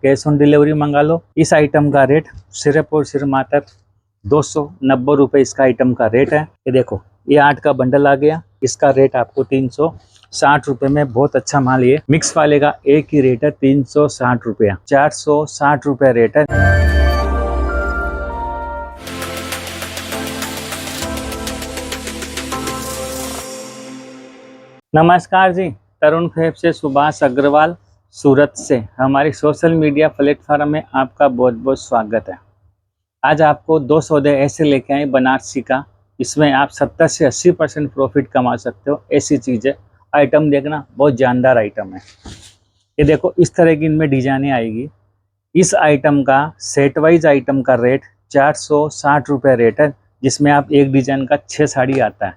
Cash on delivery मंगा लो। इस item का रेट सिर्फ और सिर्फ मात्र 290 रुपये इसका आइटम का रेट है। ये देखो, ये 8 का बंडल आ गया, इसका रेट आपको 360 रुपये में बहुत अच्छा माल। ये मिक्स वाले का एक ही रेट है 360 रुपया, 460 रुपये रेट है। नमस्कार जी, तरुण फैब से सुभाष अग्रवाल सूरत से हमारी सोशल मीडिया प्लेटफॉर्म में आपका बहुत बहुत स्वागत है। आज आपको 2 सौदे ऐसे लेके आए बनारसी का, इसमें आप 70 से 80% प्रॉफिट कमा सकते हो। ऐसी चीज़ है, आइटम देखना बहुत जानदार आइटम है। ये देखो, इस तरह की इनमें डिजाइनें आएगी। इस आइटम का सेट वाइज आइटम का रेट 460 रुपये रेट है, जिसमें आप एक डिजाइन का 6 साड़ी आता है,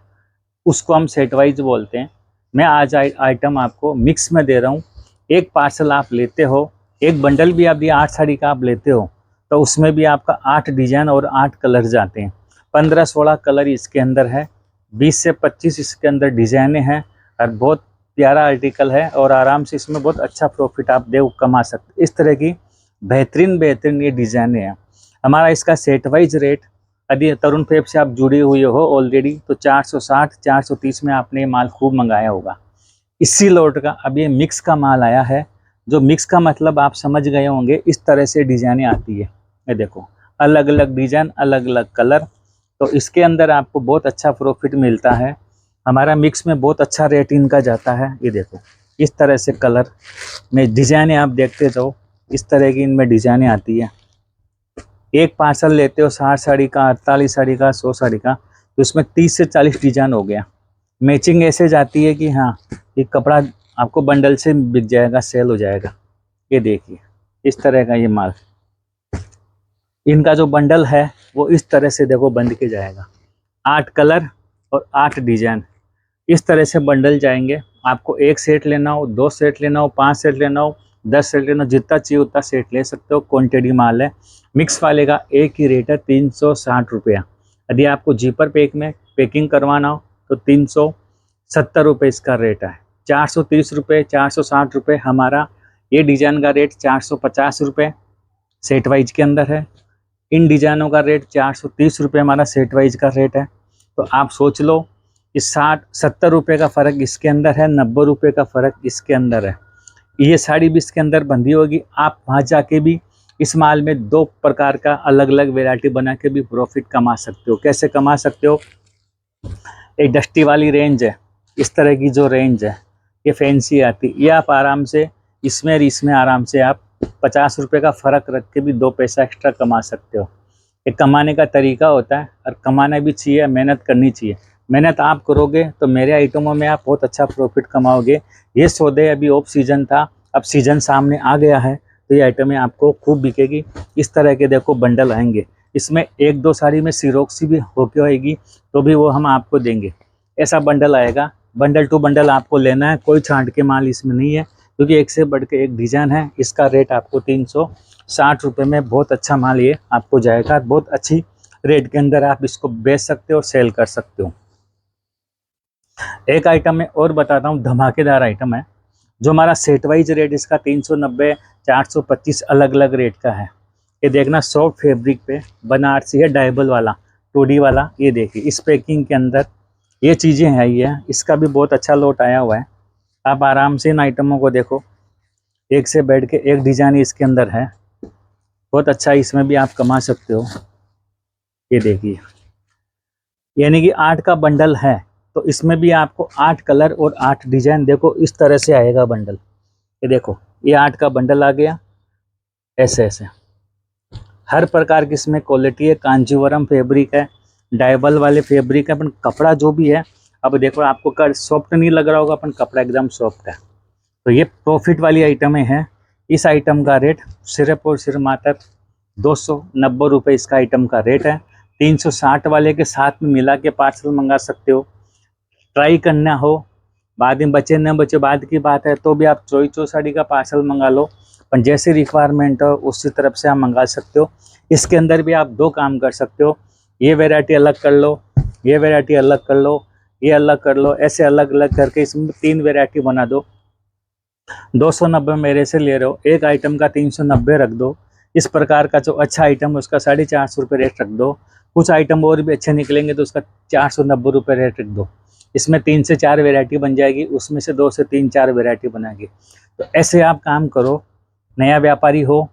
उसको हम सेट वाइज बोलते हैं। मैं आज आइटम आपको मिक्स में दे रहा हूँ। एक पार्सल आप लेते हो, एक बंडल भी आप 8 साड़ी का आप लेते हो, तो उसमें भी आपका 8 डिजाइन और 8 कलर जाते हैं। 15-16 कलर इसके अंदर है, 20 से 25 इसके अंदर डिजाइने हैं, और बहुत प्यारा आर्टिकल है, और आराम से इसमें बहुत अच्छा प्रॉफिट आप कमा सकते। इस तरह की बेहतरीन ये डिजाइने हैं। हमारा इसका सेट वाइज रेट, यदि तरुण फैब से आप जुड़े हुए हो ऑलरेडी, तो 460-430 में आपने ये माल खूब मंगाया होगा। इसी लोट का अब ये मिक्स का माल आया है। जो मिक्स का मतलब आप समझ गए होंगे, इस तरह से डिजाइनें आती है। ये देखो, अलग अलग डिजाइन, अलग अलग कलर, तो इसके अंदर आपको बहुत अच्छा प्रॉफिट मिलता है। हमारा मिक्स में बहुत अच्छा रेट इनका जाता है। ये देखो, इस तरह से कलर में डिजाइनें आप देखते जाओ, इस तरह की इनमें डिजाइनें आती है। एक पार्सल लेते हो 60 साड़ी का, 48 साड़ी का, 100 साड़ी का, तो इसमें 30 से 40 डिजाइन हो गया। मैचिंग ऐसे जाती है कि हाँ, ये कपड़ा आपको बंडल से बिक जाएगा, सेल हो जाएगा। ये देखिए, इस तरह का ये माल, इनका जो बंडल है वो इस तरह से देखो बंध के जाएगा। 8 कलर और 8 डिजाइन, इस तरह से बंडल जाएंगे। आपको 1 सेट लेना हो, 2 सेट लेना हो, 5 सेट लेना हो, 10 सेट लेना हो, जितना चाहिए उतना सेट ले सकते हो। क्वांटिटी माल है। मिक्स वाले का एक ही रेट है 360 रुपया। यदि आपको जीपर पैक में पैकिंग करवाना हो तो 370 रुपये इसका रेट है। 430 रुपये, 460 रुपये हमारा ये डिज़ाइन का रेट, 450 रुपये सेट वाइज के अंदर है। इन डिज़ाइनों का रेट 430 रुपये हमारा सेट वाइज का रेट है। तो आप सोच लो, इस 60-70 रुपये का फ़र्क इसके अंदर है, 90 रुपये का फ़र्क इसके अंदर है। ये साड़ी भी इसके अंदर बंधी होगी। आप वहाँ जाके भी इस माल में 2 प्रकार का अलग अलग वैरायटी बना के भी प्रॉफिट कमा सकते हो। कैसे कमा सकते हो? एक डस्टी वाली रेंज है, इस तरह की जो रेंज है ये फैंसी आती, ये आप आराम से इसमें और इसमें आराम से आप 50 रुपये का फ़र्क रख के भी 2 पैसा एक्स्ट्रा कमा सकते हो। ये कमाने का तरीका होता है, और कमाना भी चाहिए, मेहनत करनी चाहिए। मेहनत आप करोगे तो मेरे आइटमों में आप बहुत अच्छा प्रॉफिट कमाओगे। ये सौदे अभी ऑफ सीजन था, अब सीजन सामने आ गया है, तो ये आइटमें आपको खूब बिकेगी। इस तरह के देखो बंडल आएंगे, इसमें 1-2 साड़ी में सिरोक्सी भी होके होएगी, तो भी वो हम आपको देंगे। ऐसा बंडल आएगा, बंडल टू बंडल आपको लेना है, कोई छांट के माल इसमें नहीं है, क्योंकि एक से बढ़ के एक डिज़ाइन है। इसका रेट आपको 360 रुपये में बहुत अच्छा माल ये आपको जाएगा। बहुत अच्छी रेट के अंदर आप इसको बेच सकते हो और सेल कर सकते हो। एक आइटम में और बताता हूँ, धमाकेदार आइटम है, जो हमारा सेट वाइज रेट इसका 390, 425 अलग अलग रेट का है। ये देखना, सॉफ्ट फैब्रिक पे बनारसी है, डायबल वाला, 2D वाला। ये देखिए, इस पैकिंग के अंदर ये चीज़ें हैं। ये इसका भी बहुत अच्छा लोट आया हुआ है। आप आराम से इन आइटमों को देखो, एक से बैठ के एक डिज़ाइन इसके अंदर है, बहुत अच्छा, इसमें भी आप कमा सकते हो। ये देखिए, यानी कि 8 का बंडल है, तो इसमें भी आपको 8 कलर और 8 डिजाइन, देखो इस तरह से आएगा बंडल। ये देखो, ये 8 का बंडल आ गया, ऐसे ऐसे हर प्रकार की इसमें क्वालिटी है। कांजीवरम फैब्रिक है, डायबल वाले फैब्रिक है, अपन कपड़ा जो भी है, अब देखो आपको कर सॉफ्ट नहीं लग रहा होगा, अपन कपड़ा एकदम सॉफ्ट है। तो ये प्रॉफिट वाली आइटमें हैं। इस आइटम का रेट सिर्फ और सिर्फ मात्र 290 रुपये इसका आइटम का रेट है। 360 वाले के साथ में मिला के पार्सल मंगा सकते हो। ट्राई करना हो, बाद में बचे न बचे बाद की बात है, तो भी आप चोई साड़ी का पार्सल मंगा लो, पर जैसे रिक्वायरमेंट हो उसी तरफ से आप मंगा सकते हो। इसके अंदर भी आप 2 काम कर सकते हो, ये वैरायटी अलग कर लो, ये वैरायटी अलग कर लो, ये अलग कर लो, ऐसे अलग अलग करके इसमें 3 वैरायटी बना दो। 290 मेरे से ले रहे हो, एक आइटम का 390 रख दो। इस प्रकार का जो अच्छा आइटम है उसका 450 रुपये रेट रख दो। कुछ आइटम और भी अच्छे निकलेंगे तो उसका 490 रुपये रेट रख दो। इसमें 3 से 4 वेराइटी बन जाएगी, उसमें से 2 से 3-4 वेराइटी बनाएगी। तो ऐसे आप काम करो। नया व्यापारी हो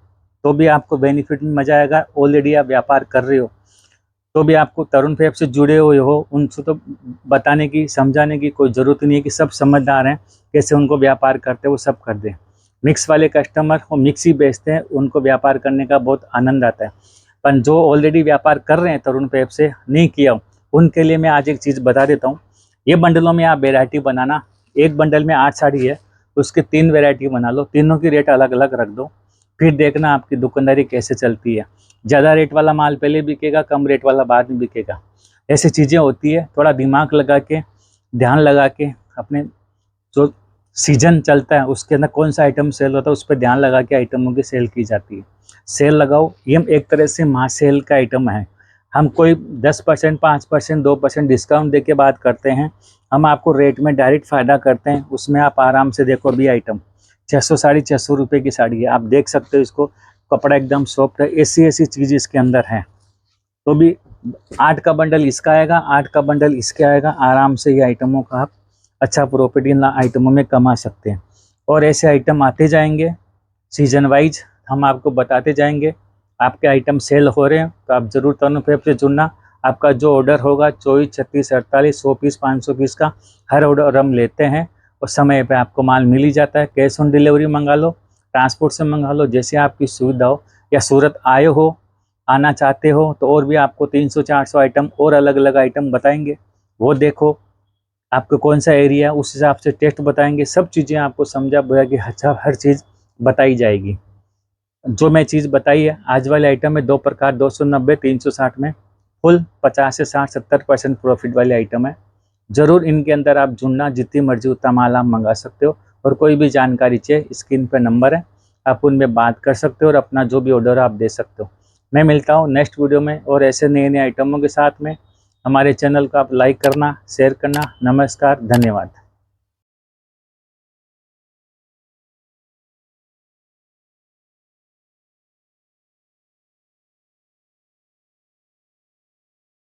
तो भी आपको बेनिफिट में मजा आएगा, ऑलरेडी आप व्यापार कर रहे हो तो भी आपको तरुण फैब से जुड़े हुए हो, उनसे तो बताने की समझाने की कोई ज़रूरत नहीं है कि सब समझदार हैं, कैसे उनको व्यापार करते हैं वो सब कर दें। मिक्स वाले कस्टमर वो मिक्स ही बेचते हैं, उनको व्यापार करने का बहुत आनंद आता है। पर जो ऑलरेडी व्यापार कर रहे हैं तरुण फैब से, नहीं किया उनके लिए मैं आज एक चीज़ बता देता हूँ। ये बंडलों में आप वेराइटी बनाना, एक बंडल में 8 साड़ी है, उसकी 3 वेराइटी बना लो, तीनों की रेट अलग अलग रख दो, फिर देखना आपकी दुकानदारी कैसे चलती है। ज़्यादा रेट वाला माल पहले बिकेगा, कम रेट वाला बाद में बिकेगा, ऐसी चीज़ें होती है। थोड़ा दिमाग लगा के, ध्यान लगा के, अपने जो सीजन चलता है उसके अंदर कौन सा आइटम सेल होता है उस पर ध्यान लगा के आइटमों की सेल की जाती है। सेल लगाओ, ये एक तरह से महा सेल का आइटम है। हम कोई 10%, 5%, 2% डिस्काउंट दे के बात करते हैं, हम आपको रेट में डायरेक्ट फ़ायदा करते हैं। उसमें आप आराम से देखो, अभी आइटम 600 साड़ी 600 रुपये की साड़ी है, आप देख सकते हो इसको, कपड़ा एकदम सॉफ्ट है, ऐसी ऐसी चीज़ इसके अंदर है। तो भी 8 का बंडल इसका आएगा, 8 का बंडल इसके आएगा, आराम से ये आइटमों का आप अच्छा प्रॉफिट इन आइटमों में कमा सकते हैं। और ऐसे आइटम आते जाएंगे सीजन वाइज, हम आपको बताते जाएंगे। आपके आइटम सेल हो रहे हैं तो आप ज़रूर तरुण फैब से जुड़ना। आपका जो ऑर्डर होगा 24, 36, 48, 100 पीस, 500 पीस का हर ऑर्डर हम लेते हैं और समय पे आपको माल मिल ही जाता है। कैश ऑन डिलीवरी मंगा लो, ट्रांसपोर्ट से मंगा लो, जैसे आपकी सुविधा हो। या सूरत आए हो, आना चाहते हो तो और भी आपको 300-400 आइटम और अलग अलग आइटम बताएंगे, वो देखो आपको कौन सा एरिया, उस हिसाब से टेस्ट बताएंगे। सब चीज़ें आपको समझा बुझा के हर चीज़ बताई जाएगी। जो मैं चीज़ बताई है आज वाले आइटम में 2 प्रकार, 290, 360 में फुल 50 से 60-70% प्रॉफिट वाले आइटम है। ज़रूर इनके अंदर आप जुड़ना, जितनी मर्जी उतना माल आप मंगा सकते हो। और कोई भी जानकारी चाहिए, स्क्रीन पर नंबर है, आप उनमें बात कर सकते हो और अपना जो भी ऑर्डर आप दे सकते हो। मैं मिलता हूँ नेक्स्ट वीडियो में और ऐसे नए नए आइटमों के साथ में। हमारे चैनल को आप लाइक करना, शेयर करना। नमस्कार, धन्यवाद।